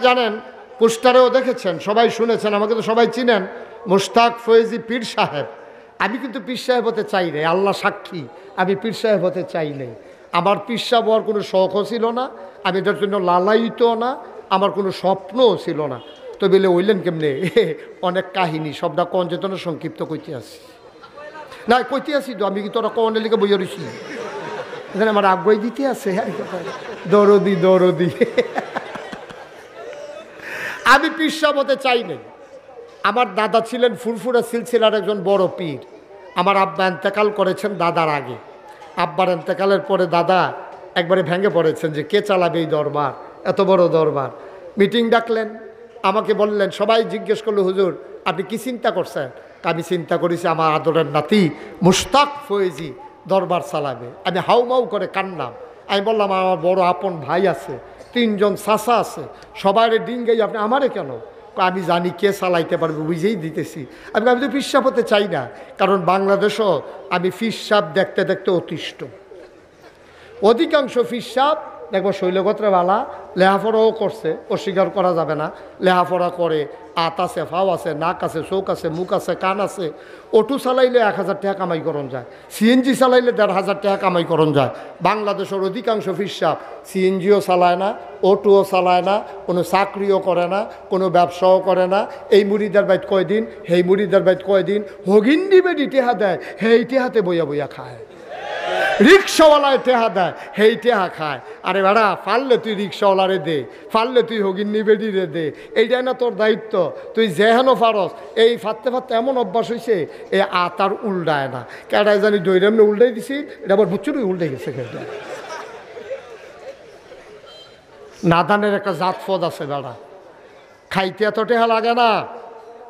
জানেন, পোস্টারেও দেখেছেন, সবাই শুনেছেন, আমাকে তো সবাই চিনেন, মুশতাক ফয়েজি পীর সাহেব। আমি কিন্তু পীর সাহেব হতে চাই নাই, আল্লাহ সাক্ষী, আমি পীর সাহেব হতে চাই নাই। আমার পীর সাহেব হওয়ার কোনো শখও ছিল না, আমি এটার জন্য লালায়িতও না, আমার কোনো স্বপ্নও ছিল না। তো বলে ওইলেন কেমনে, অনেক কাহিনী, সবটা কন যেতন সংক্ষিপ্ত কইতে আসি না, কইতে আসি তো আমি, কিন্তু ওরা কনের লিখে বইয়া রয়েছি, এখানে আমার আগ্রহ দিতে আছে, দরদি দরদি। আমি পীর সাহেব হতে চাই নাই। আমার দাদা ছিলেন ফুরফুরা সিলসিলার একজন বড় পীর। আমার আব্বা এন্তেকাল করেছেন দাদার আগে। আব্বার এন্তেকালের পরে দাদা একবারে ভেঙে পড়েছেন যে কে চালাবে এই দরবার, এত বড় দরবার। মিটিং ডাকলেন, আমাকে বললেন, সবাই জিজ্ঞেস করলো, হুজুর আপনি কি চিন্তা করছেন? আমি চিন্তা করেছি আমার আদরের নাতি মুশতাক ফয়েজি দরবার চালাবে। আমি হাউমাউ করে কান্নাম। আমি বললাম, আমার বড় আপন ভাই আছে, 3 জন চাচা আছে, সবাই ডিঙ্গাই, আপনি আমারে কেন? আমি জানি কে চালাইতে পারবে, বুঝেই দিতেছি। আমি তো পীর সাহেব হতে চাই না, কারণ বাংলাদেশও আমি পীর সাহেব দেখতে দেখতে অতিষ্ঠ। অধিকাংশ পীর সাহেব দেখবো শৈলগত্রবালা, লেহাপড়াও করছে, অস্বীকার করা যাবে না, লেহাপড়া করে, আত আছে, ফাও আছে, নাক আছে, চোখ আছে, মুখ আছে, কান আছে। অটো চালাইলে 1000 টাকা কামাই করণ যায়, সিএনজি চালাইলে 1500 টাকা কামাই করণ যায়। বাংলাদেশের অধিকাংশ পীর সাহেব সিএনজিও চালায় না, অটোও চালায় না, কোনো চাকরিও করে না, কোনো ব্যবসাও করে না। এই মুড়িদার বাইত কয়দিন, হেই মুড়িদার বাইত কয়দিন, হগিন্ডি বেডি টেহা দেয়, হেই টেহাতে বইয়া বইয়া খায়। রিক্সাওয়ালায় টেহা দেয়, হেই টেহা খায়। আরে বেড়া, পারলে তুই রিক্সাওয়ালারে দে, পারলে তুই হগিন্নি বেডিরে দে, এইটাই না তোর দায়িত্ব? তুই যেহেন ফারস, এই ফাটতে ফাটতে এমন অভ্যাস হয়েছে, এ আতার উল্টায় না। কেটায় জানি দৈরামনে উল্টাই দিছি, এটা আবার বুচ্চুরই উল্টে গেছে। কেটা নাদানের একটা জাত ফদ আছে বেড়া, খাইতে এত টেহা লাগে না।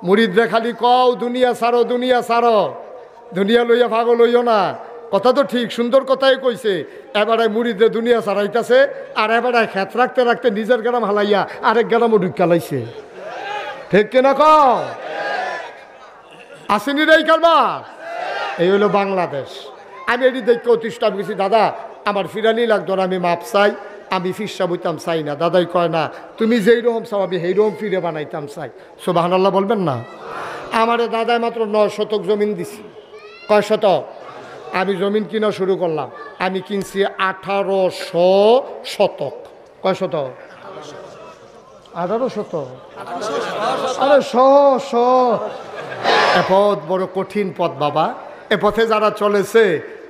মুরিদরে খালি কও দুনিয়া সারো, দুনিয়া সারো, দুনিয়া লইয়া পাগল হইও না। কথা তো ঠিক, সুন্দর কথাই কইছে। এবারে মুরিদরে দুনিয়া সারাইতেছে, আর এবারে খেত রাখতে রাখতে নিজের গ্রাম হালাইয়া আরেক গ্রামও ঢুকালাইছে। ঠিক কিনা কও? আসেনি রে কারবার? এই হলো বাংলাদেশ। আমি এটি দেখতে অতিষ্ঠ গেছি। দাদা আমার ফিরানি লাগতো না, আমি মাপ চাই, আমি ফিরসা বইতাম চাই না। দাদাই কয় না, তুমি যেই রকম চাও আমি সেই রকম ফিরে বানাইতাম চাই। সুবহানাল্লাহ বলবেন না? আমারে দাদাই মাত্র 9 শতক জমিন দিছি। কয় শতক? আমি জমিন কিনা শুরু করলাম, আমি কিনছি 1800 শতক। কয় শতক? 18 শতক। আরে 100 এ পথ বড় কঠিন পথ বাবা। এ পথে যারা চলেছে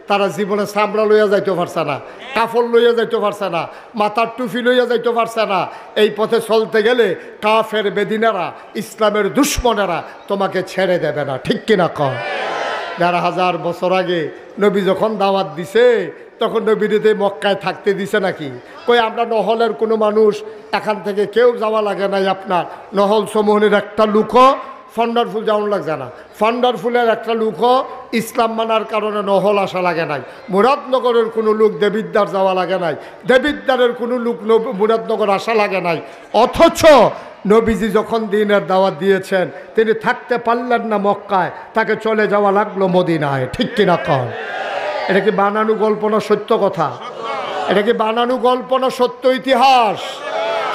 তারা জীবনে চামড়া লইয়া যাইতে পারছে না, কাফল লইয়া যাইতে পারছে না, মাথার টুপি লইয়া যাইতে পারছে না। এই পথে চলতে গেলে কাফের বেদিনেরা, ইসলামের দুশ্মনেরা তোমাকে ছেড়ে দেবে না। ঠিক কিনা কর? 1500 বছর আগে নবী যখন দাওয়াত দিছে, তখন নবীতে মক্কায় থাকতে দিছে নাকি? কই আমরা নহলের কোনো মানুষ, এখান থেকে কেউ যাওয়া লাগে নাই। আপনার নহল সমূহের একটা লুকও ফন্ডারফুল যাওয়ান লাগছে না। ফন্ডারফুলের একটা লুকও ইসলাম মানার কারণে নহল আসা লাগে নাই। মুরাদনগরের কোনো লোক দেবিদ্দার যাওয়া লাগে নাই, দেবিদ্দারের কোনো লোক মুরাদনগর আসা লাগে নাই। অথচ নবীজি যখন দিনের দাওয়াত দিয়েছেন, তিনি থাকতে পারলেন না মক্কায়, তাকে চলে যাওয়া লাগলো মদিনায়। ঠিক কিনা কন? এটা কি বানানো গল্প না সত্য কথা? এটা কি বানানো গল্প না সত্য ইতিহাস?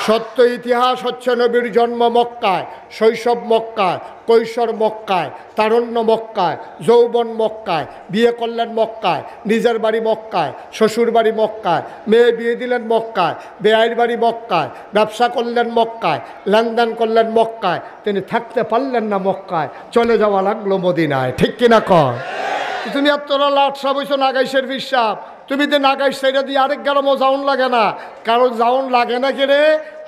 সত্য ইতিহাস হচ্ছে নবীর জন্ম মক্কায়, শৈশব মক্কায়, কৈশোর মক্কায়, তারুণ্য মক্কায়, যৌবন মক্কায়, বিয়ে করলেন মক্কায়, নিজের বাড়ি মক্কায়, শ্বশুর বাড়ি মক্কায়, মেয়ে বিয়ে দিলেন মক্কায়, বেআইর বাড়ি মক্কায়, ব্যবসা করলেন মক্কায়, লেনদেন করলেন মক্কায়। তিনি থাকতে পারলেন না মক্কায়, চলে যাওয়া লাগলো মদিনায়। ঠিক কিনা কর? তুমি আর তোরা লাট সাপ হইছো নাগাইশের বিশ্বাস, তুমি তো নাগাইশ সেইটা দিয়ে আরেক গ্রামও যাওন লাগে না। কারণ যাওন লাগে না কেড়ে,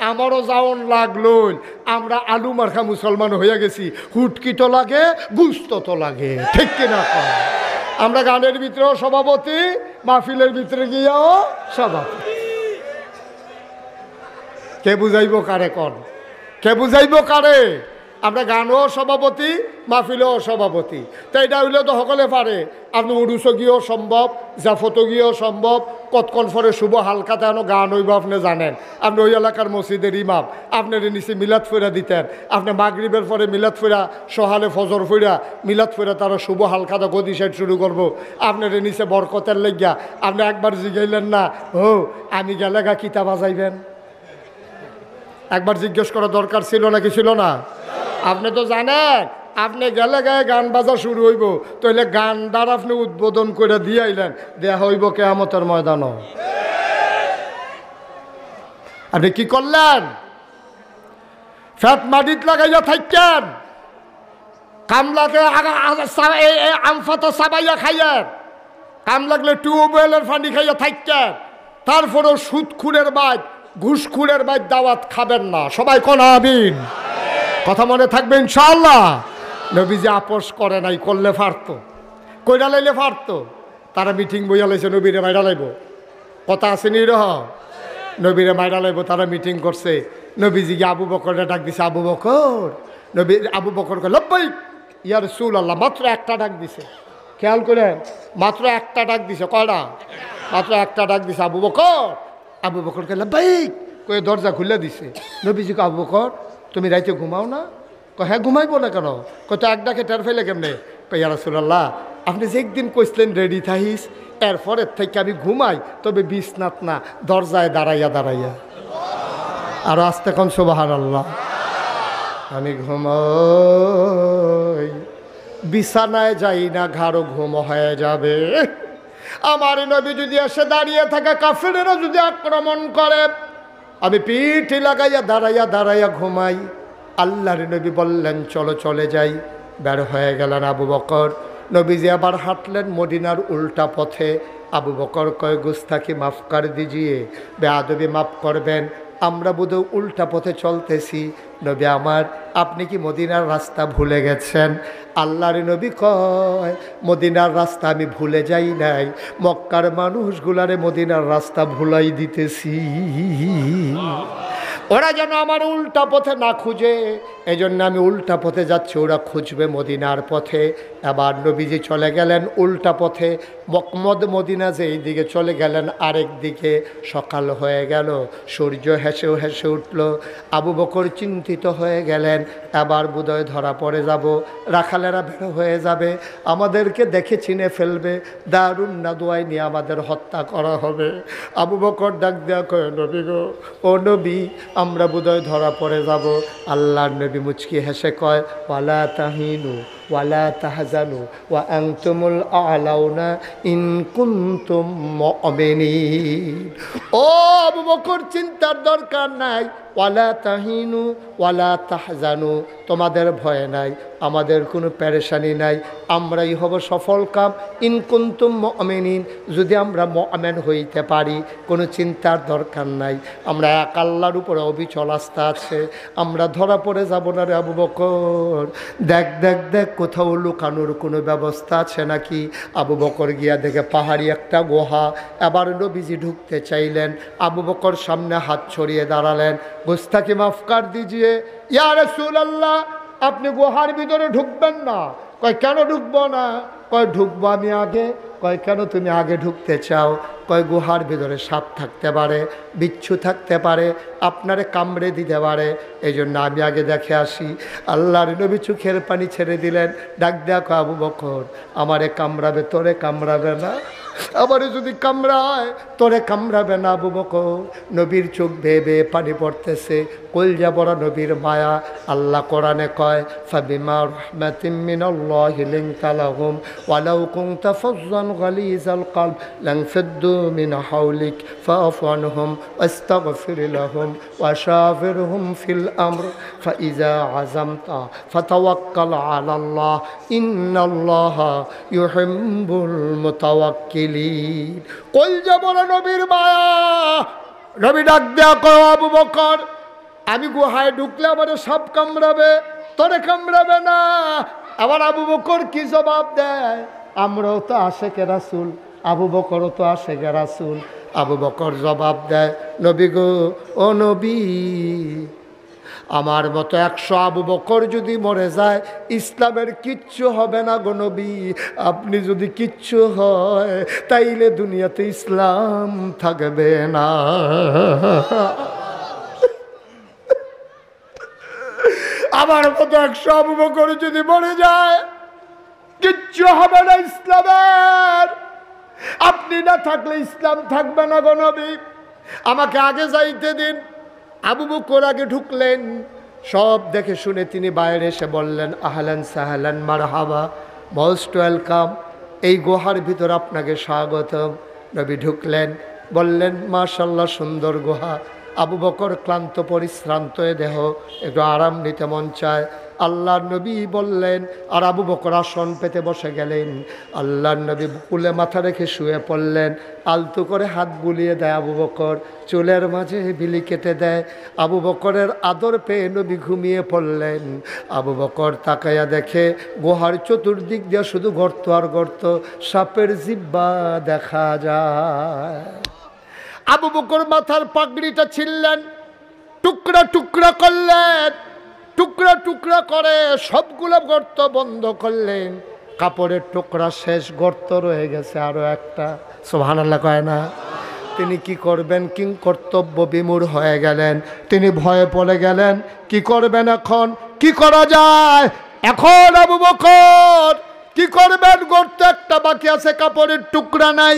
আমারও যাওন লাগলো। আমরা আলু মার্খা মুসলমান হয়ে গেছি, হুটকি তো লাগে, গুস্ত তো লাগে। ঠিক কিনা কর? আমরা গানের ভিতরেও সভাপতি, মাহফিলের ভিতরে গিয়েও সভাপতি। কে বুঝাইব কারে? কন কে বুঝাইব কারে? আমরা গানও সভাপতি, মাহফিলেও সভাপতি। তো এটা হইলে তো সকলে পারে। আপনি উড়ুসো গিয়েও সম্ভব, জাফতো গিয়েও সম্ভব, কতক্ষণ পরে শুভ হালকাতে আনো গান হইব আপনি জানেন। আপনি ওই এলাকার মসজিদের ইমাম, আপনার নিচে মিলাদ ফেরা দিতেন। আপনি মাগরিবের পরে মিলাদ ফেরা, সহালে ফজর ফেরা, মিলাদ ফেরা তারা শুভ হালকাতে গদি সাইড শুরু করবো। আপনার নিচে বরকতের লেগিয়া আপনি একবার জিগাইলেন না, ও আমি গেলে গা কিতা বাজাইবেন? একবার জিজ্ঞেস করা দরকার ছিল নাকি ছিল না? আপনি তো জানেন, আপনি গেলে গায়ে গান বাজা শুরু হইব, তাহলে গান দ্বারা আপনি উদ্বোধন করে দিয়ে আইলেন, দেয়া হইব কিয়ামতের ময়দানও। আপনি কি করলেন? ফ্যাট মাটিত লাগাইয়া থাকেন, কামলাকে আমফাতা সাবাইয়া খাইয়েন, কাম লাগলে টিউবওয়েলের পানি খাইয়া থাকেন, তারপরেও সুদখুরের বাইক ঘুষখুরের বাইক দাওয়াত খাবেন না। সবাই কোন আমিন? কথা মনে থাকবে ইনশাআল্লাহ। নবীজি আপোষ করে নাই, করলে পারতো, কইরা লাইলে পারতো। তারা মিটিং বইয়া লাইছে, নবীরে মাইরা লাইব, কথা আছে নি রহ, নবীরে মাইরা লাইব। তারা মিটিং করছে, নবীজিকে আবু বকরে ডাক দিছে, আবু বকর। নবী আবু বকর কয় লব্বাইক ইয়া রাসূলুল্লাহ। মাত্র একটা ডাক দিছে, খেয়াল করে, মাত্র একটা ডাক দিছে। কয়টা? মাত্র একটা ডাক দিছে। আবু বকর, আবু বকর কয় লব্বাইক কয়ে দরজা খুলে দিছে। নবীজিকে আবু বকর তুমি রাইতে ঘুমাও না? কয় হ্যাঁ ঘুমাইবো না কেন? কত এক ডাকে টের ফেলে কেমনে? কয় ইয়া রাসূলুল্লাহ আপনি যে একদিন কইছিলেন রেডি থাকিস, এরপরের থেকে আমি ঘুমাই, তবে বিছনাত না, দরজায় দাঁড়াইয়া দাঁড়াইয়া। আর আস্তে কোন সুবহানাল্লাহ। আমি ঘুমাই, বিছানায় যাই না, ঘাড়ো ঘুম হয়ে যাবে। আমার নবী যদি এসে দাঁড়িয়ে থাকে, কাফেরেরা যদি আক্রমণ করে, আমি পিঠে লাগাইয়া দাঁড়াইয়া দাঁড়াইয়া ঘুমাই। আল্লাহর নবী বললেন চলো চলে যাই। বের হয়ে গেলেন আবু বকর। নবীজি আবার হাঁটলেন মদিনার উল্টা পথে। আবু বকর কয় গুস্তাকি মাফ কর দিজিয়ে, বেয়াদবি মাফ করবেন, আমরা বোধহয় উল্টা পথে চলতেছি। নবী আমার, আপনি কি মদিনার রাস্তা ভুলে গেছেন? আল্লাহর নবী কয় মদিনার রাস্তা আমি ভুলে যাই নাই, মক্কার মানুষগুলারে মদিনার রাস্তা ভুলাই দিতেছি, ওরা যেন আমার উল্টা পথে না খুঁজে, এই জন্য আমি উল্টা পথে যাচ্ছি, ওরা খুঁজবে মদিনার পথে। আবার নবীজি চলে গেলেন উল্টা পথে, মদিনা যে এই দিকে চলে গেলেন আরেক দিকে। সকাল হয়ে গেল, সূর্য হেসে হেসে উঠল। আবু বকর চিন্তিত হয়ে গেলেন, এবার বোধহয় ধরা পড়ে যাব, রাখালেরা বের হয়ে যাবে, আমাদেরকে দেখে চিনে ফেলবে, দারুন নাদুয়াই নিয়ে আমাদের হত্যা করা হবে। আবু বকর ডাক দেয়া কয় নবী গো, ও নবী আমরা বোধহয় ধরা পড়ে যাব। আল্লাহর নবী মুচকি হেসে কয় ওয়ালা তাহিনু ওয়ালা তাহজানু ওয়া আনতুমুল আ'লাউনা ইন কুনতুম মুমিনিন। ও আবু বকর চিন্তার দরকার নাই, ওয়ালা তাহিনু ওয়ালা তাহজানু, তোমাদের ভয় নাই, আমাদের কোনো পেরেশানি নাই, আমরাই হব সফল কাম। ইন কুনতুম মুমিনিন, যদি আমরা মুমিন হইতে পারি, কোনো চিন্তার দরকার নাই, আমরা এক আল্লাহর উপরে অবিচল আস্থা আছে, আমরা ধরা পড়ে যাব না রে আবু বকর। দেখ দেখ দেখ কোথাও লুকানোর কোনো ব্যবস্থা আছে নাকি? আবু বকর গিয়া দেখে পাহাড়ি একটা গুহা। এবার নবীজি ঢুকতে চাইলেন, আবু বকর সামনে হাত ছড়িয়ে দাঁড়ালেন, গুস্তাকি মাফ কর দিজিয়ে ইয়া রাসূলুল্লাহ, আপনি গুহার ভিতরে ঢুকবেন না। কয় কেন ঢুকবো না? কয় ঢুকবো আমি আগে। কয় কেন তুমি আগে ঢুকতে চাও? কয় গুহার ভিতরে সাপ থাকতে পারে, বিচ্ছু থাকতে পারে, আপনারে কামড়ে দিতে পারে, এই জন্য আমি আগে দেখে আসি। আল্লাহর নবী চোখের পানি ছেড়ে দিলেন, ডাক দেখো আবু বকর, আমারে কামড়াবে, তোরে কামড়াবে না, আমারে যদি কামড়ায় তোরে কামড়াবে না আবু বকর। নবীর চোখ বেয়ে বেয়ে পানি পড়তেছে, কলজা বড় নবীর মায়া। আল্লাহ কোরআনে কয় ফাবিমা রাহমাতিম মিনাল্লাহি লিনতা লাহুম ওয়ালাউ কুনতা ফাজ্জান গালিজাল কলব লানফাদ্দু মিন হাওলিক ফাআফু আনহুম ওয়াস্তাগফির লাহুম ওয়াশাফিরহুম ফিল আমর ফাইজা আযামতা ফাতাওয়াক্কাল আলাল্লাহ ইন্নাল্লাহা ইউহিব্বুল মুতাওয়াক্কিলিন। কলজা বড় নবীর মায়া। নবী ডাক দেয়া কয় আবু বকর, আমি গুহায় ঢুকলে আমার সাপ কামড়াবে, তোরে কামড়াবে না। আবার আবু বকর কি জবাব দেয়? আমরাও তো আশেকে রাসূল, আবু বকরও তো আশেকে রাসূল। আবু বকর জবাব দেয়, নবী গো, ও নবী, আমার মতো 100 আবু বকর যদি মরে যায় ইসলামের কিচ্ছু হবে না গো নবী। আপনি যদি কিচ্ছু হয় তাইলে দুনিয়াতে ইসলাম থাকবে না। আমার মতো 100 আবু বকর যদি মরে যায় কিচ্ছু হবে না ইসলামের। আপনি না থাকলে ইসলাম থাকবে না গো নবী। আমাকে আগে যাইতে দিন, আবু বকর আগে ঢুকলেন, সব দেখে শুনে তিনি বাইরে এসে বললেন, আহলান সাহলান মারহাবা, মোস্ট ওয়েলকাম, এই গুহার ভিতর আপনাকে স্বাগতম। নবী ঢুকলেন, বললেন, মাশাআল্লাহ সুন্দর গুহা। আবু বকর ক্লান্ত পরিশ্রান্ত দেহ, একটু আরাম নিতে মন চায়। আল্লাহর নবী বললেন, আর আবু বকর আসন পেতে বসে গেলেন। আল্লাহর নবী কুলে মাথা রেখে শুয়ে পড়লেন, আলতু করে হাত বুলিয়ে দেয় আবু বকর, চুলের মাঝে বিলি কেটে দেয়। আবু বকরের আদর পেয়ে নবী ঘুমিয়ে পড়লেন। আবু বকর তাকাইয়া দেখে গুহার চতুর্দিক দিয়ে শুধু গর্ত আর গর্ত, সাপের জিহ্বা দেখা যায়। আবু বকর মাথার পাগড়িটা ছিললেন, টুকরা টুকরা করলেন, টুকরা টুকরা করে সবগুলো গর্ত বন্ধ করলেন। কাপড়ের টুকরা শেষ, গর্ত রয়ে গেছে আরো একটা। সুবহানাল্লাহ কয় না? তিনি কি করবেন, কিং কর্তব্য বিমূঢ় হয়ে গেলেন। তিনি ভয়ে পড়ে গেলেন, কি করবেন এখন, কি করা যায় এখন? আবু বকর কি করবেন? গর্ত একটা বাকি আছে, কাপড়ের টুকরা নাই।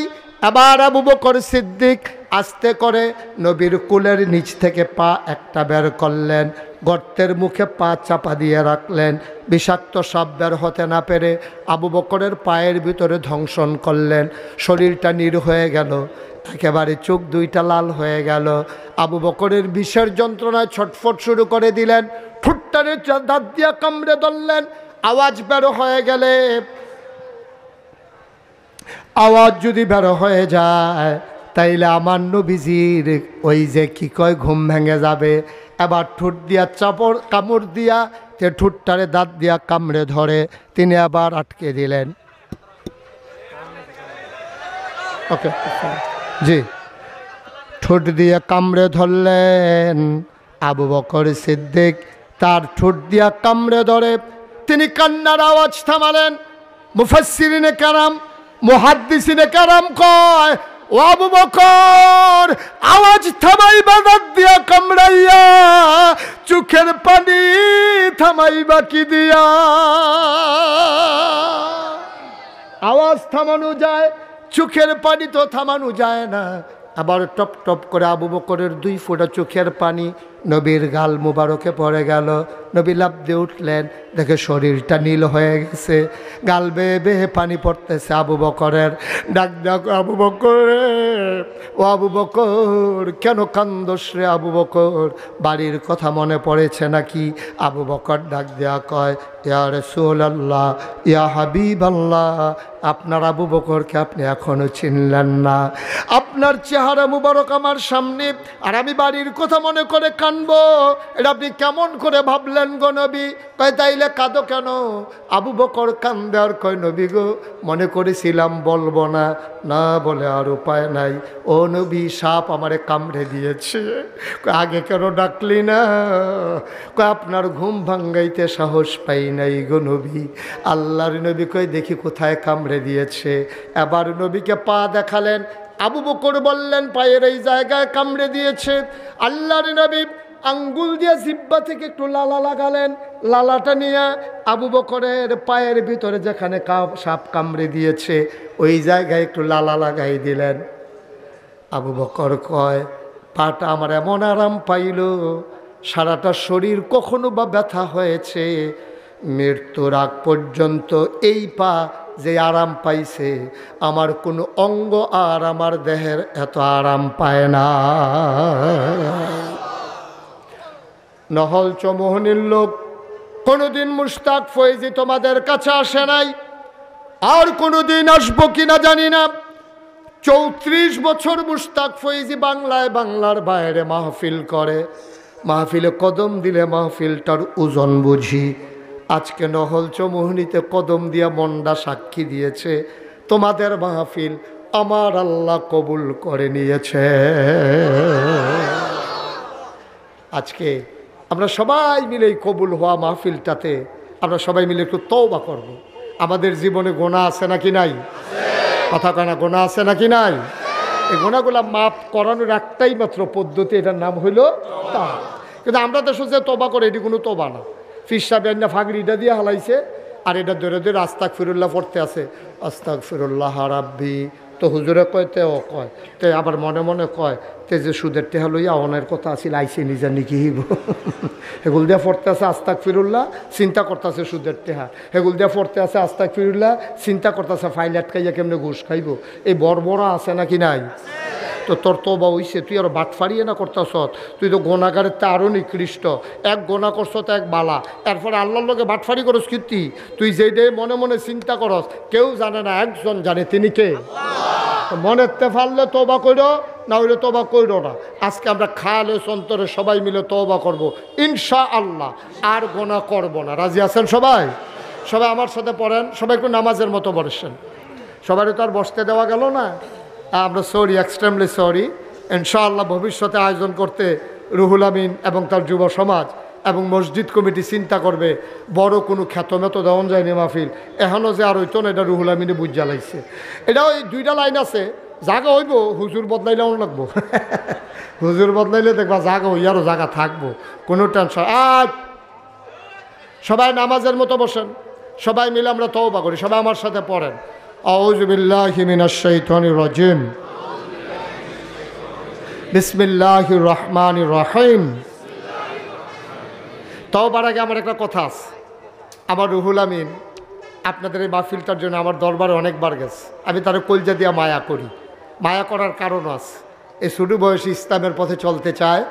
এবার আবু বকর সিদ্দিক আস্তে করে নবীর কুলের নিচ থেকে পা একটা বের করলেন, গর্তের মুখে পা চাপা দিয়ে রাখলেন। বিষাক্ত সাপ বের হতে না পেরে আবু বকরের পায়ের ভিতরে ধ্বংসন করলেন। শরীরটা নীল হয়ে গেল, একেবারে চোখ দুইটা লাল হয়ে গেল। আবু বকরের বিষের যন্ত্রণায় ছটফট শুরু করে দিলেন, ঠুট্টারে দাঁত দিয়া কামড়ে ধরলেন। আওয়াজ বের হয়ে গেলে, আওয়াজ যদি বের হয়ে যায় তাইলে আমার নবীজির ওই যে কি কয় ঘুম ভেঙে যাবে। এবার ঠোঁট দিয়া চাপড় কামড় দিয়া তে ঠোঁটটারে দাঁত দিয়া কামড়ে ধরে তিনি আবার আটকে দিলেন। ওকে জি, ঠোঁট দিয়ে কামড়ে ধরলেন। আবু বকর সিদ্দিক তার ঠোঁট দিয়া কামড়ে ধরে তিনি কান্নার আওয়াজ থামালেন। মুফাসসিরিনে কেরাম, মুহাদ্দিসিনে কেরাম কয়, ও আবু বকর আওয়াজ থামাইবা দাঁত দিয়া কামড়াইয়া, চোখের পানি থামাইবা কি দিয়া? আওয়াজ থামানো যায়, চোখের পানি তো থামানো যায় না। আবার টপ টপ করে আবু বকরের 2 ফোঁটা চোখের পানি নবীর গাল মুবারকে পড়ে গেল। নবী লাফ দিয়ে উঠলেন, দেখে শরীরটা নীল হয়ে গেছে, গাল বেয়ে বেয়ে পানি পড়তেছে আবু বকরের। ডাক ডাক, আবু বকর, ও আবু বকর কেন কান্দস রে আবু বকর, বাড়ির কথা মনে পড়েছে নাকি? আবু বকর ডাক দেয়া কয়, ইয়া রাসূলুল্লাহ, ইয়া হাবিবাল্লাহ, আপনার আবু বকরকে আপনি এখনো চিনলেন না? আপনার চেহারা মুবারক আমার সামনে, আর আমি বাড়ির কথা মনে করে কানবো, এটা আপনি কেমন করে ভাবলেন গো নবী? কয় তাইলে কাঁদো কেন? আবু বকর কান্দে আর কয়, নবী গো মনে করেছিলাম বলবো না, না বলে আর উপায় নাই। ও নবী, সাপ আমারে কামড়ে দিয়েছে। আগে কেন ডাকলি না? কয় আপনার ঘুম ভাঙ্গাইতে সাহস পাই নাই গো নবী। আল্লাহর নবী কয়, দেখি কোথায় কামড়ে দিয়েছে। এবার নবীকে পা দেখালেন। আবু বকর বললেন, পায়ের এই জায়গায় কামড়ে দিয়েছে। আল্লাহর নবী আঙ্গুল দিয়ে জিহ্বা থেকে একটু লালা লাগালেন। লালাটা নিয়ে আবু বকরের পায়ের ভিতরে যেখানে সাপ কামড়ে দিয়েছে ওই জায়গায় একটু লালা লাগাই দিলেন। আবু বকর কয়, পাটা আমার এমন আরাম পাইল, সারাটা শরীর কখনো বা ব্যথা হয়েছে, মৃত্যুর আগ পর্যন্ত এই পা যে আরাম পাইছে, আমার কোনো অঙ্গ আর আমার দেহের এত আরাম পায় না। নহল চৌমোহনীর লোক কোনোদিন মুশতাক ফয়েজি তোমাদের কাছে আসে নাই, আর কোনোদিন আসবো কিনা জানি না। 34 বছর মুশতাক ফয়েজি বাংলায় বাংলার বাইরে মাহফিল করে। মাহফিলে কদম দিলে মাহফিলটার ওজন বুঝি। আজকে নহল চৌমোহনীতে কদম দিয়া মন্ডা সাক্ষী দিয়েছে, তোমাদের মাহফিল আমার আল্লাহ কবুল করে নিয়েছে। আজকে আমরা সবাই মিলে এই কবুল হওয়া মাহফিলটাতে আমরা সবাই মিলে একটু তওবা করব। আমাদের জীবনে গোনা আছে নাকি নাই? কথা কয় না, গোনা আছে নাকি নাই? এই গোনাগুলা মাফ করানোর একটাই মাত্র পদ্ধতি, এটার নাম হইল তা। কিন্তু আমরা তো সোজা তওবা করে, এটি কোনো তওবা না। ফির সাহেব ফাগড়িটা দিয়ে হালাইছে, আর এটা ধরে ধরে আস্তাগফিরুল্লাহ পড়তে আছে। আস্তাগফিরুল্লাহ রাব্বি তো হুজুরে কয় তে ও কয় তে আবার মনে মনে কয় তে যে সুদের টেহা লইয়া অনের কথা আছিল আইসে নিজে নিকি হিব হেগুল দিয়া পড়তে আছে আস্তাক ফিরুল্লাহ, চিন্তা করতেছে সুদের টেহা। হেগুল দিয়া পড়তে আছে আস্তাক ফিরুল্লাহ, চিন্তা করতেছে ফাইল আটকাইয়া কেমনে ঘুষ খাইব। এই বড় আছে নাকি নাই? তো তোর তওবা হইছে, তুই আর বাট ফাড়িয়ে না করতেছ, তুই তো গোনাগারের তে আরও নিকৃষ্ট। এক গোনা করছ তো এক বালা, এরপরে আল্লাহর লগে বাটফাড়ি করস কীর্তি। তুই যেইডে মনে মনে চিন্তা করস কেউ জানে না, একজন জানে, তিনি কে? মনেতে ফাললে তওবা কইরো, না হইলে তওবা কইরো না। আজকে আমরা খালে সন্তরে সবাই মিলে তওবা করব ইনশাআল্লাহ, আর গোনা করব না। রাজি আছেন সবাই? সবাই আমার সাথে পড়েন, সবাই একটু নামাজের মতো বসেন। সবাই তো আর বসতে দেওয়া গেল না। আমরা সরি, এক্সট্রিমলি সরি। ইনশাআল্লাহ ভবিষ্যতে আয়োজন করতে রুহুল আমিন এবং তার যুব সমাজ এবং মসজিদ কমিটি চিন্তা করবে। বড় কোনো খ্যাতমেত দেওয়া যায়নি মাহফিল, এখনও যে আর হইতো না, এটা রুহুল আমিনে বুঝা লাগছে। এটা ওই দুইটা লাইন আছে, জাগা হইব, হুজুর বদলাইলে অন লাগবো। হুজুর বদলাইলে দেখবা জাগা হই, আরও জায়গা থাকবো, কোনো টেনশন। আজ সবাই নামাজের মতো বসেন, সবাই মিলে আমরা তওবা করি। সবাই আমার সাথে পড়েন, আউযু বিল্লাহি মিনাশ শাইতানির রাজিম, বিসমিল্লাহির রহমানির রহিম। তওবার আগে আমার একটা কথা আছে। আমার রুহুল আমিন আপনাদের এই মাহফিলটার জন্য আমার দরবারে অনেকবার গেছে। আমি তার কলজা দিয়া মায়া করি। মায়া করার কারণ আছে, এই ছোটো বয়সী ইসলামের পথে চলতে চায়,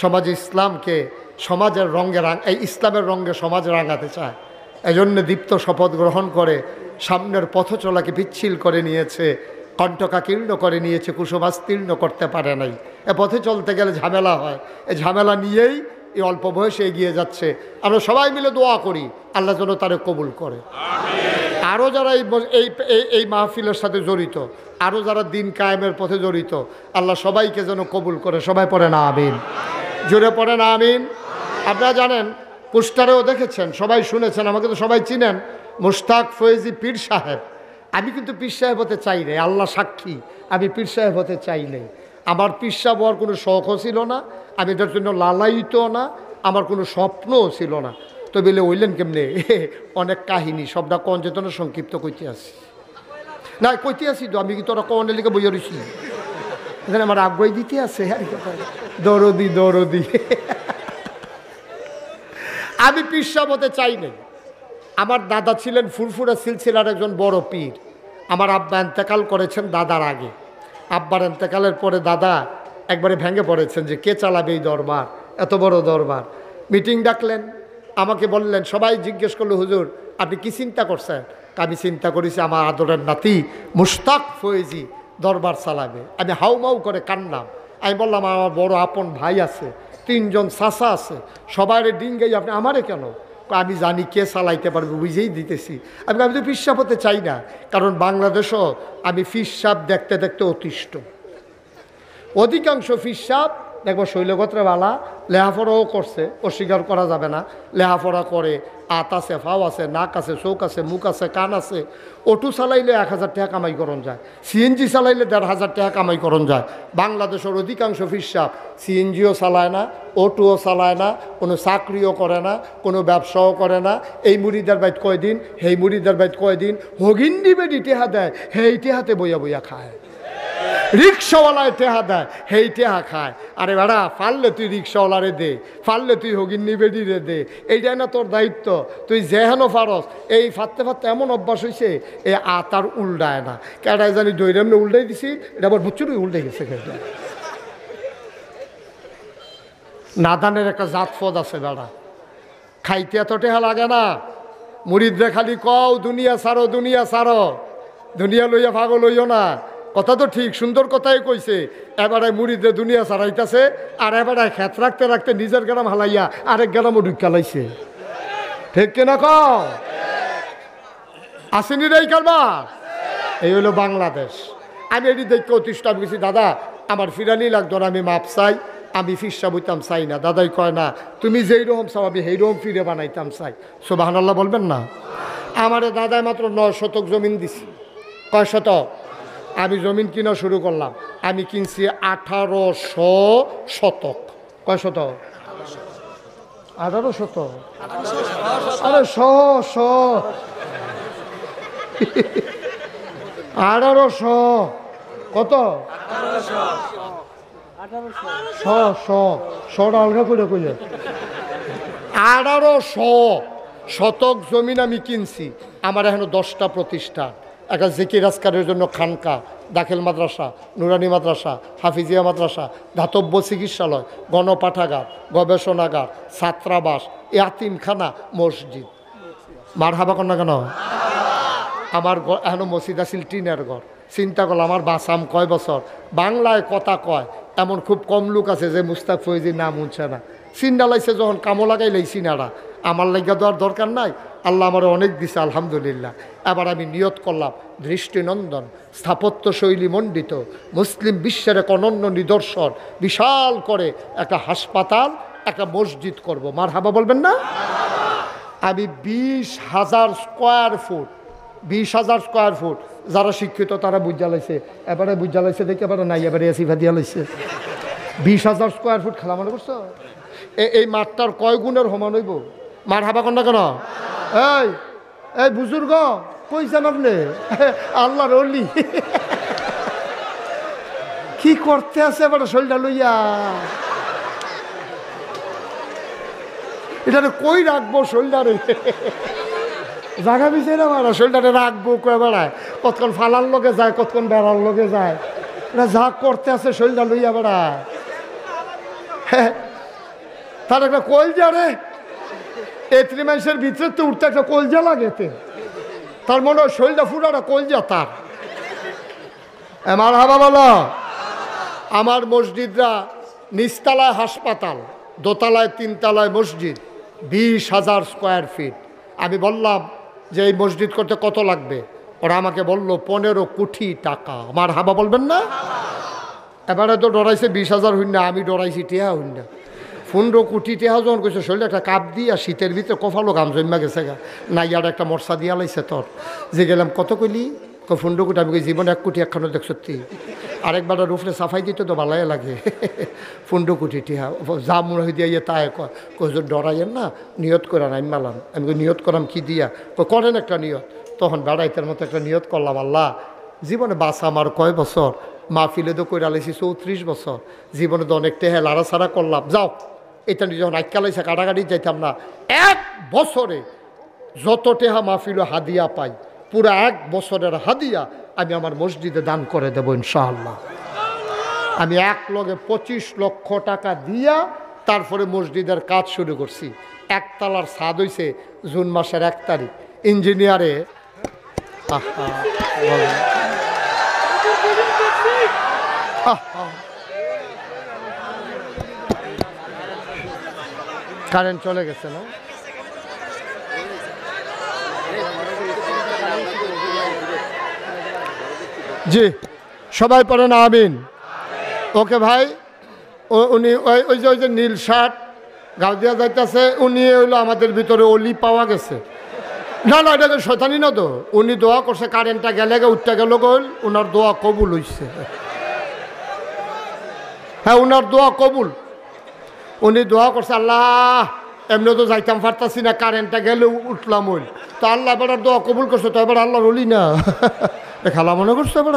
সমাজে ইসলামকে সমাজের রঙে এই ইসলামের রঙে সমাজ রাঙাতে চায়। এজন্য দীপ্ত শপথ গ্রহণ করে সামনের পথ চলাকে পিচ্ছিল করে নিয়েছে, কণ্ঠকাকীর্ণ করে নিয়েছে, কুসুমাস্তীর্ণ করতে পারে নাই। এ পথে চলতে গেলে ঝামেলা হয়, এই ঝামেলা নিয়েই এই অল্প বয়সে এগিয়ে যাচ্ছে। আমরা সবাই মিলে দোয়া করি আল্লাহ যেন তারে কবুল করে। আরও যারা এই মাহফিলের সাথে জড়িত, আরও যারা দিন কায়েমের পথে জড়িত, আল্লাহ সবাইকে যেন কবুল করে। সবাই পড়ে না আমিন, জোরে পড়ে না আমিন। আপনারা জানেন, পোস্টারেও দেখেছেন, সবাই শুনেছেন, আমাকে তো সবাই চিনেন, মুশতাক ফয়েজি পীর সাহেব। আমি কিন্তু পীর সাহেব হতে চাই নাই, আল্লাহ সাক্ষী, আমি পীর সাহেব হতে চাই নাই। আমার পীর সাহেব হওয়ার কোনো শখও ছিল না, আমি এটার জন্য লালায়িত না, আমার কোনো স্বপ্নও ছিল না। তো বেলে ওইলেন কেমনে, অনেক কাহিনী, সবটা কন চেতনা সংক্ষিপ্ত কইতে আসি না, কইতে আসি তো। আমি কি তোরা কনের লিখে বইয়া রয়েছি, এখানে আমার আগ্রহ দিতে আছে, দরদি দরদি। আমি পীর সাহেব হতে চাই নাই। আমার দাদা ছিলেন ফুরফুরা সিলসিলার একজন বড় পীর। আমার আব্বা এন্তেকাল করেছেন দাদার আগে। আব্বার এন্তেকালের পরে দাদা একবারে ভেঙে পড়েছেন যে কে চালাবে এই দরবার, এত বড় দরবার। মিটিং ডাকলেন, আমাকে বললেন, সবাই জিজ্ঞেস করলো, হুজুর আপনি কি চিন্তা করছেন? আমি চিন্তা করেছি আমার আদরের নাতি মুশতাক ফয়েজি দরবার চালাবে। আমি হাউমাউ করে কান্নাম। আমি বললাম, আমার বড় আপন ভাই আছে, 3 জন চাচা আছে, সবাই ডিঙ্গাই, আপনি আমারে কেন? আমি জানি কে চালাইতে পারবে, বুঝেই দিতেছি। আমি তো ফিরসাব হতে চাই না, কারণ বাংলাদেশও আমি ফিরসাব দেখতে দেখতে অতিষ্ঠ। অধিকাংশ ফিরসাব দেখবো শৈলগত্রবালা, লেহাপড়াও করছে, অস্বীকার করা যাবে না, লেহাপড়া করে, আত আছে, ফাও আছে, নাক আছে, চোখ আছে, মুখ আছে, কান আছে। অটো চালাইলে 1000 টাকা কামাই করণ যায়, সিএনজি চালাইলে 1500 টাকা কামাই করণ যায়। বাংলাদেশের অধিকাংশ ফিরসাব সিএনজিও চালায় না, অটোও চালায় না, কোনো চাকরিও করে না, কোনো ব্যবসাও করে না। এই মুড়িদার বাইত কয়দিন, হেই মুড়িদার বাইত কয়দিন, হগিন্ডি বেডি টেহা দেয়, হেই টেহাতে বইয়া বইয়া খায়। রিক্সাওয়ালায় টেহা দেয়, হেই টেহা খায়। আরে বেড়া, পারলে তুই রিক্সাওয়ালারে দে, পারলে তুই হগিন্নি বেডিরে দে, এইটাই না তোর দায়িত্ব। তুই যেহেন ফারস, এই ফাটতে ফাটতে এমন অভ্যাস হয়েছে, এই আতার উল্টায় না। কেটায় জানি দৈরামনে উল্টাই দিছি, এটা আবার বুচ্চুরই উল্টে গেছে। নাদানের একটা জাত ফদ আছে বেড়া, খাইতে এত টেহা লাগে না। মুরিদরে খালি কও দুনিয়া সারো, দুনিয়া সারো, দুনিয়া লইয়া ভাগো লইও না। কথা তো ঠিক, সুন্দর কথাই কইছে। এবারে মুড়িদে দুনিয়া ছাড়াইতেছে, আর এবারে খেত রাখতে রাখতে নিজের গ্রাম হালাইয়া আরেক গ্রামও ঢুকালাইছে। ঠিক কিনা কও? আসেনি রে কারবার? এই হলো বাংলাদেশ। আমি এটি দেখতে অতিষ্ঠ গেছি, দাদা আমার ফিরানি লাগতো না, আমি মাপ চাই, আমি ফিরসা বইতাম চাই না। দাদাই কয় না, তুমি যেই রকম চাও আমি সেই রকম ফিরে বানাইতাম চাই। সুবহানাল্লাহ বলবেন না? আমারে দাদায় মাত্র 9 শতক জমিন দিছি। কয় শতক? আমি জমিন কিনা শুরু করলাম, আমি কিনছি 1800 শতক। কয় শতক? 18 শতক। আরে 1800 কত? 1800 শতক জমিন আমি কিনছি। আমার এখনো 10টা প্রতিষ্ঠান, একটা জিকির আজকারের জন্য খানকা, দাখিল মাদ্রাসা, নুরানি মাদ্রাসা, হাফিজিয়া মাদ্রাসা, ধাতব্য চিকিৎসালয়, গণপাঠাগার, গবেষণাগার, ছাত্রাবাস, ইয়াতিমখানা, মসজিদ। মার হাবা কন্যা কেন? আমার এখনো মসজিদ আছিল টিনের ঘর। চিন্তা করলাম আমার বাসাম কয় বছর, বাংলায় কথা কয় এমন খুব কম লোক আছে যে মুস্তাক ফৈজির নাম উঠছে না। চিন্তা লাইছে যখন কামো লাগাইলেই চিনারা, আমার লাগিয়া দেওয়ার দরকার নাই। আল্লাহ আমার অনেক দিছে আলহামদুলিল্লাহ। এবার আমি নিয়ত করলাম দৃষ্টিনন্দন, স্থাপত্য শৈলী মণ্ডিত, মুসলিম বিশ্বের এক অনন্য নিদর্শন, বিশাল করে একটা হাসপাতাল, একটা মসজিদ করব। মার হাবা বলবেন না? আমি 20,000 স্কোয়ার ফুট, 20,000 স্কোয়ার ফুট, যারা শিক্ষিত তারা বুঝা লাইছে, এবারে বুঝা লাইছে দেখে এবারে নাই, এবারে এসিফা দিয়া লাইছে। 20,000 স্কোয়ার ফুট খেলা মনে করছো? এই মাঠটার কয় গুণের সমান হইব? মার হাবা কন্যা কেন? এই এই বুজুর্গ কইছেন আপনি? আল্লাহর ওলি কি করতে আছে এবার শরীরটা লইয়া? এটা কই রাখবো শরীরটারে? জায়গা বিছে না মারা, শরীরটারে রাখবো কয়ে বেড়ায়, কতক্ষণ ফালার লগে যায়, কতক্ষণ বেড়ার লগে যায়। এটা যা করতে আছে শরীরটা লইয়া বেড়ায়। তার একটা কলজা রে, এত্রি মানুষের ভিতরে তো উঠতে একটা কলজা লাগেতে, তার মনে হয় শরীরটা ফুটাটা কলজা তার। আমার হাবা বলো, আমার মসজিদরা নিচতলায় হাসপাতাল, দোতলায় 3তলায় মসজিদ, 20,000 স্কোয়ার ফিট। আমি বললাম যে এই মসজিদ করতে কত লাগবে? ওরা আমাকে বললো 15 কোটি টাকা। আমার হাবা বলবেন না? এবারে তো ডরাইছে 20,000 হইন না, আমি ডরাইছি টেহা হইন না। 15 কোটি টেহা যখন কইছে শরীরে একটা কাপ দিয়া শীতের ভিতরে কফালো গাম জন্মা গেছে গা, না ইয়ার একটা মর্সা দিয়া লাইছে তোর। যে গেলাম কত কইলি? 15 কোটি। আমি কই জীবনে 1 কোটি একখানো দেখ সত্যি। আরেকবার রুফলে সাফাই দিতে তো ভালাই লাগে। 15 কোটি টেহা যা মনে হয়ে দিয়ে তাই কয় ডরাইয়েন না, নিয়ত করে না। আমি মালাম, আমি নিয়ত করাম কি দিয়া? করেন একটা নিয়ত। তখন বেড়াইতের মতো একটা নিয়ত করলাম, আল্লাহ জীবনে বাসা আমার কয় বছর, মাহফিলে তো কইরা লাইছি 34 বছর, জীবনে তো অনেক টেহা লাড়াছাড়া করলাম। যাও এটা যখন আইকালাইছে কাটাকাটি যাইতাম না, 1 বছরে যত টেহা মাহফিল হাদিয়া পাই, পুরা 1 বছরের হাদিয়া আমি আমার মসজিদে দান করে দেবো ইনশাআল্লাহ। আমি 1,25 লক্ষ টাকা দিয়া তারপরে মসজিদের কাজ শুরু করছি। 1 তলার ছাদ হইছে জুন মাসের 1 তারিখ। ইঞ্জিনিয়ারে কারেন্ট চলে গেছে না? জি সবাই পড়েন আমিন। ওকে ভাই, উনি ওই যে নীল শার্ট গাও দিয়া যাইতেছে, উনি হইলো আমাদের ভিতরে অলি পাওয়া গেছে। না না, এটা শয়তানি না তো। উনি দোয়া করছে, কারেন্টটা গেলে উঠতে গেল গল, ওনার দোয়া কবুল হইছে। হ্যাঁ ওনার দোয়া কবুল। উনি দোয়া করছে, আল্লাহ এমনি তো যাইতাম পারতাছি না, কারেন্টটা গেলে উঠলাম ওই তো, আল্লাহ এবার দোয়া কবুল করছে। তো এবার আল্লাহর অলি না খেলা মনে করছে এবার।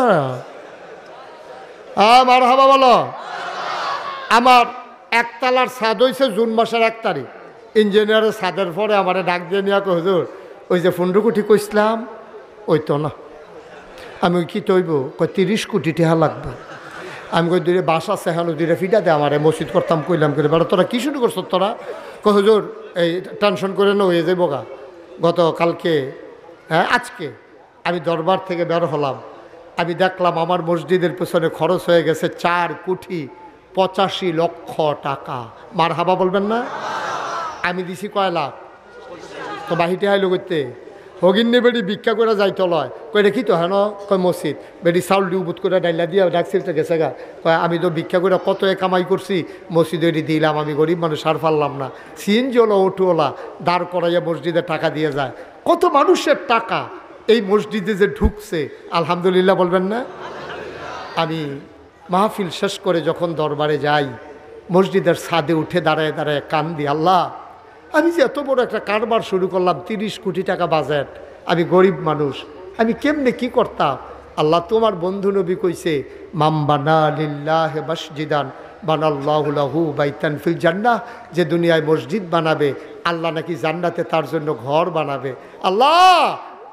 আমার হাবা বলো। আমার 1 তলার ছাদ হয়েছে জুন মাসের 1 তারিখ। ইঞ্জিনিয়ারের ছাদের পরে আমার ডাক দিয়ে নিয়ে হুজুর ওই যে 15 কোটি কইসলাম ওই তো না। আমি ওই কি তৈব? কই 30 কোটি টাকা লাগবে। আমি কই দুইটা বাস আছে, হ্যাঁ দুইটা ফিটা দে আমার, মসজিদ করতাম কইলাম করে। বেড়া তোরা কী শুরু করছো তোরা? কই হুজুর এই টেনশন করে না হয়ে যাবো গা। গতকালকে হ্যাঁ আজকে আমি দরবার থেকে বের হলাম, আমি দেখলাম আমার মসজিদের পেছনে খরচ হয়ে গেছে 4,85,00,000 টাকা। মার হাবা বলবেন না? আমি দিছি কয় লাখ। তো বাহিতে হাইলো করতে হগিন্নি বেড়ি ভিক্ষা করে যাইতে লয়। কই দেখি তো হ্যাঁ কয় মসজিদ বেড়ি চাউল ডিউবুত করে ডাইলা দিয়া ডাকছিল তো গেছে গা। কয় আমি তো ভিক্ষা করে কত কামাই করছি, মসজিদে দিলাম, আমি গরিব মানুষ আর পারলাম না। সিএনজিওলা অটোওয়ালা দাঁড় করাইয়া মসজিদে টাকা দিয়ে যায়। কত মানুষের টাকা এই মসজিদে যে ঢুকছে, আলহামদুলিল্লাহ বলবেন না? আমি মাহফিল শেষ করে যখন দরবারে যাই, মসজিদের ছাদে উঠে দাঁড়ায় দাঁড়ায় কান্দি, আল্লাহ আমি যে এত বড় একটা কারবার শুরু করলাম, 30 কোটি টাকা বাজেট, আমি গরিব মানুষ, আমি কেমনে কি করতাম? আল্লাহ তোমার বন্ধু নবী কইছে মাম বানা লিল্লাহি মসজিদান বানাল্লাহু লাহু বাইতান ফিল জান্নাহ, যে দুনিয়ায় মসজিদ বানাবে আল্লাহ নাকি জান্নাতে তার জন্য ঘর বানাবে। আল্লাহ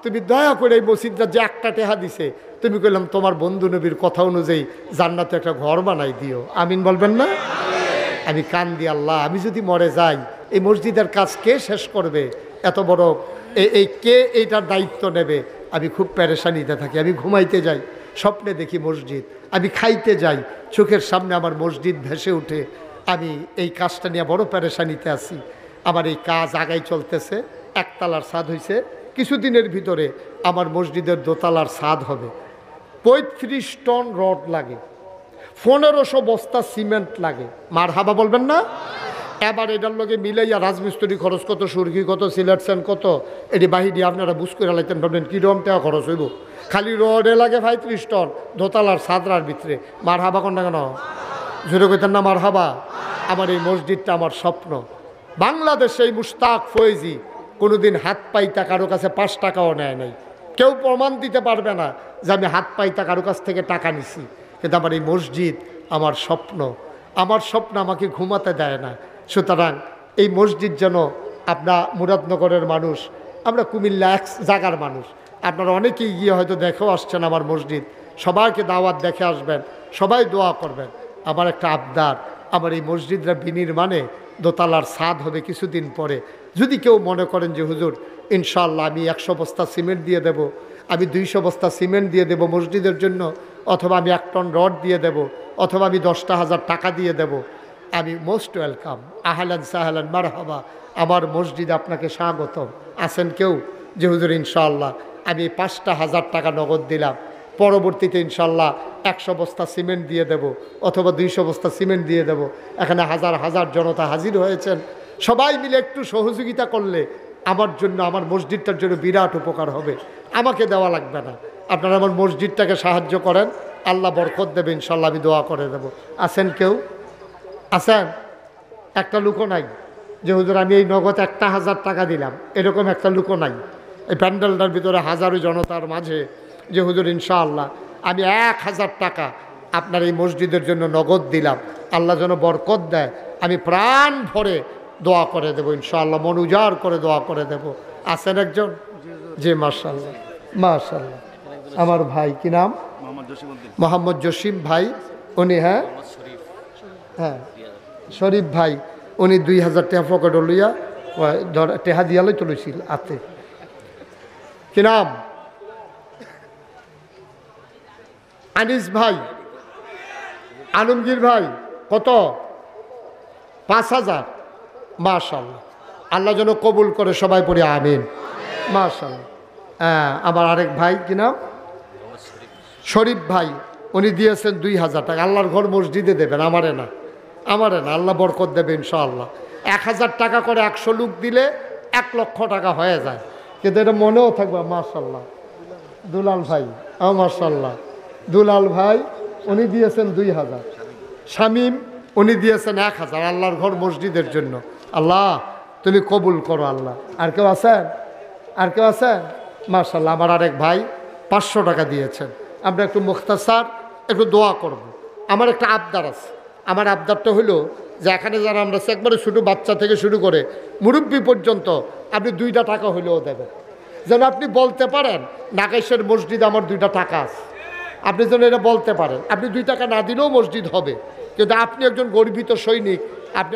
তুমি দয়া করে এই মসজিদটা যে একটা টেহা দিছে, তুমি কইলাম তোমার বন্ধু নবীর কথা অনুযায়ী জান্নাতে একটা ঘর বানাই দিও। আমিন বলবেন না? আমি কান দি আল্লাহ, আমি যদি মরে যাই এই মসজিদের কাজ কে শেষ করবে? এত বড় এই কে এইটার দায়িত্ব নেবে? আমি খুব পেরেশানিতে থাকি। আমি ঘুমাইতে যাই, স্বপ্নে দেখি মসজিদ। আমি খাইতে যাই, চোখের সামনে আমার মসজিদ ভেসে উঠে। আমি এই কাজটা নিয়ে বড় পেরেশানিতে আছি। আমার এই কাজ আগাই চলতেছে। একতলার ছাদ হয়েছে, কিছুদিনের ভিতরে আমার মসজিদের দোতলার ছাদ হবে। 35 টন রড লাগে, 1500 বস্তা সিমেন্ট লাগে। মার হাবা বলবেন না? এবার এটার লগে মিলাইয়া রাজমিস্ত্রি খরচ কত, সুরকি কত, সিলেকশন কত, এটি বাহিনী আপনারা বুঝ করে লাইতেন ভাবলেন কীরকম টাকা খরচ হইব। খালি রডে লাগে 35 টন দোতলার ছাদরার ভিতরে। মার হাবা কোন না কেন? জোরে কইতেন না মার হাবা? আমার এই মসজিদটা আমার স্বপ্ন। বাংলাদেশে এই মুশতাক ফয়েজি কোনোদিন হাত পাইতা কারো কাছে 5 টাকাও নেয় নাই। কেউ প্রমাণ দিতে পারবে না যে আমি হাত পাইতা কারো কাছ থেকে টাকা নিছি। কিন্তু আমার এই মসজিদ আমার স্বপ্ন। আমার স্বপ্ন আমাকে ঘুমাতে দেয় না। সুতরাং এই মসজিদ যেন, আপনার মুরাদনগরের মানুষ, আমরা কুমিল্লা এক জায়গার মানুষ, আপনারা অনেকেই গিয়ে হয়তো দেখেও আসছেন আমার মসজিদ। সবাইকে দাওয়াত দেখে আসবেন, সবাই দোয়া করবেন। আমার একটা আবদার, আমার এই মসজিদরা বিনির্মাণে দোতলার ছাদ হবে কিছুদিন পরে। যদি কেউ মনে করেন যে হুজুর ইনশাআল্লাহ আমি 100 বস্তা সিমেন্ট দিয়ে দেব, আমি 200 বস্তা সিমেন্ট দিয়ে দেব মসজিদের জন্য, অথবা আমি 1 টন রড দিয়ে দেব, অথবা আমি 10,000 টাকা দিয়ে দেব, আমি মোস্ট ওয়েলকাম। আহলান সাহলান মারহাবা, আমার মসজিদ আপনাকে স্বাগতম। আছেন কেউ যে হুজুর ইনশাআল্লাহ আমি 5,000 টাকা নগদ দিলাম, পরবর্তীতে ইনশাআল্লাহ 100 বস্তা সিমেন্ট দিয়ে দেব, অথবা 200 বস্তা সিমেন্ট দিয়ে দেব। এখানে হাজার হাজার জনতা হাজির হয়েছেন। সবাই মিলে একটু সহযোগিতা করলে আমার জন্য, আমার মসজিদটার জন্য বিরাট উপকার হবে। আমাকে দেওয়া লাগবে না, আপনারা আমার মসজিদটাকে সাহায্য করেন, আল্লাহ বরকত দেবে ইনশাআল্লাহ। আমি দোয়া করে দেব। আছেন কেউ? আছেন? একটা লুকও নাই যে হুজুর আমি এই নগদ 1,000 টাকা দিলাম, এরকম একটা লুকও নাই এই প্যান্ডেলটার ভিতরে হাজারো জনতার মাঝে যে হুজুর ইনশাআল্লাহ আমি 1,000 টাকা আপনার এই মসজিদের জন্য নগদ দিলাম, আল্লাহ যেন বরকত দেয়। আমি প্রাণ ভরে দোয়া করে দেবো ইনশাআল্লাহ, মন উজাড় করে দোয়া করে দেব। আছেন একজন? জি মাশাআল্লাহ মাশাআল্লাহ। আমার ভাই কি নাম? মোহাম্মদ জসিম ভাই। উনি হ্যাঁ শরীফ ভাই, উনি 2,000 টাকা পকেট লইয়া টেহা দিয়ালে চলেছিল আতে। কি নাম? আনিস ভাই, আলমগীর ভাই। কত? 5,000। মাশাআল্লাহ, আল্লাহ যেন কবুল করে, সবাই পড়ে আমিন। মাশাআল্লাহ। হ্যাঁ, আমার আরেক ভাই কি নাম? শরীফ ভাই, উনি দিয়েছেন 2,000 টাকা। আল্লাহর ঘর মসজিদে দেবেন, আমারে না, আমারে না, আল্লাহ বরকত দেবে ইনশাআল্লাহ। 1,000 টাকা করে 100 লোক দিলে 1 লক্ষ টাকা হয়ে যায়, কিন্তু এটা মনেও থাকবে। মাশাআল্লাহ। দুলাল ভাই, মাশাআল্লাহ। দুলাল ভাই উনি দিয়েছেন 2,000। শামীম উনি দিয়েছেন 1,000 আল্লাহর ঘর মসজিদের জন্য। আল্লাহ তুমি কবুল করো আল্লাহ। আর কেউ আছেন? আর কেউ আছেন? মাশাআল্লাহ। আমার আরেক ভাই 500 টাকা দিয়েছেন। আমরা একটু মুখতাসার একটু দোয়া করব। আমার একটা আবদার আছে। আমার আবদারটা হলো যে এখানে যারা আমরা একবারে ছোটো বাচ্চা থেকে শুরু করে মুরব্বী পর্যন্ত আপনি 2টা টাকা হলেও দেবেন, যেন আপনি বলতে পারেন নাকাইশের মসজিদ আমার 2টা টাকা আছে। আপনি যেন এটা বলতে পারেন। আপনি 2 টাকা না দিলেও মসজিদ হবে, কিন্তু আপনি একজন গর্বিত সৈনিক, আপনি